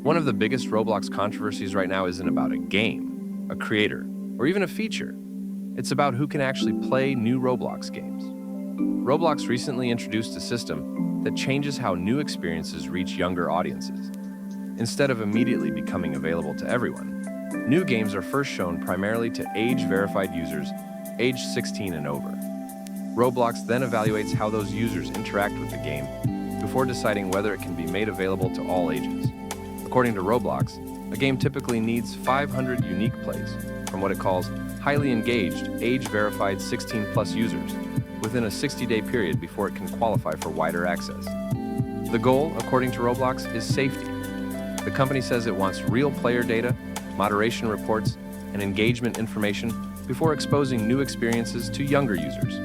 One of the biggest Roblox controversies right now isn't about a game, a creator, or even a feature. It's about who can actually play new Roblox games. Roblox recently introduced a system that changes how new experiences reach younger audiences. Instead of immediately becoming available to everyone, new games are first shown primarily to age-verified users aged 16 and over. Roblox then evaluates how those users interact with the game before deciding whether it can be made available to all ages. According to Roblox, a game typically needs 500 unique plays from what it calls highly engaged, age-verified 16-plus users within a 60-day period before it can qualify for wider access. The goal, according to Roblox, is safety. The company says it wants real player data, moderation reports, and engagement information before exposing new experiences to younger users.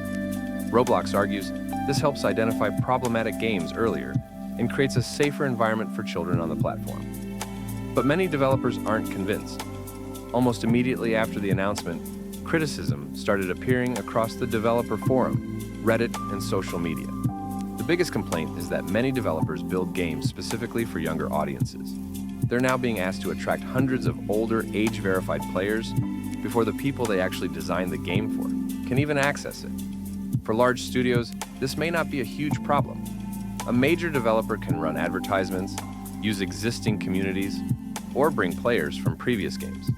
Roblox argues this helps identify problematic games earlier and creates a safer environment for children on the platform. But many developers aren't convinced. Almost immediately after the announcement, criticism started appearing across the developer forum, Reddit, and social media. The biggest complaint is that many developers build games specifically for younger audiences. They're now being asked to attract hundreds of older, age-verified players before the people they actually designed the game for can even access it. For large studios, this may not be a huge problem. A major developer can run advertisements, use existing communities, or bring players from previous games.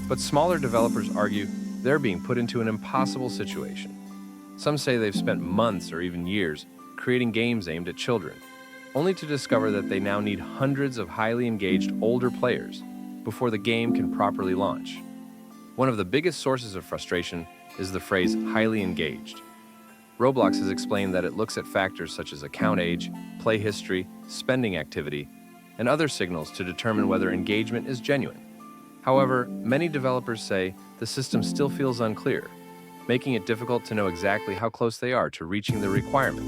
But smaller developers argue they're being put into an impossible situation. Some say they've spent months or even years creating games aimed at children, only to discover that they now need hundreds of highly engaged older players before the game can properly launch. One of the biggest sources of frustration is the phrase highly engaged. Roblox has explained that it looks at factors such as account age, play history, spending activity, and other signals to determine whether engagement is genuine. However, many developers say the system still feels unclear, making it difficult to know exactly how close they are to reaching the requirement.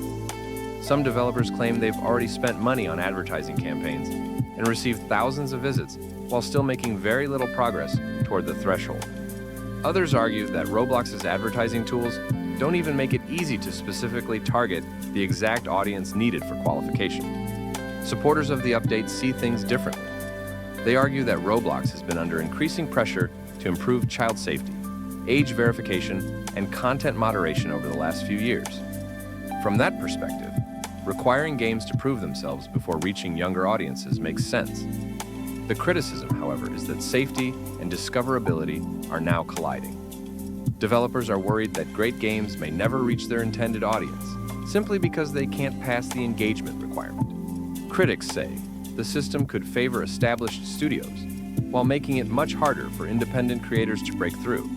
Some developers claim they've already spent money on advertising campaigns and received thousands of visits while still making very little progress toward the threshold. Others argue that Roblox's advertising tools don't even make it easy to specifically target the exact audience needed for qualification. Supporters of the update see things differently. They argue that Roblox has been under increasing pressure to improve child safety, age verification, and content moderation over the last few years. From that perspective, requiring games to prove themselves before reaching younger audiences makes sense. The criticism, however, is that safety and discoverability are now colliding. Developers are worried that great games may never reach their intended audience, simply because they can't pass the engagement requirement. Critics say the system could favor established studios, while making it much harder for independent creators to break through.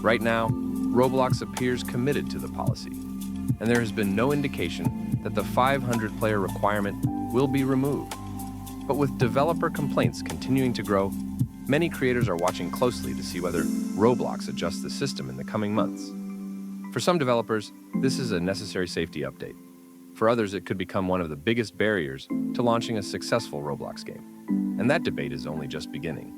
Right now, Roblox appears committed to the policy, and there has been no indication that the 500-player requirement will be removed. But with developer complaints continuing to grow, many creators are watching closely to see whether Roblox adjusts the system in the coming months. For some developers, this is a necessary safety update. For others, it could become one of the biggest barriers to launching a successful Roblox game. And that debate is only just beginning.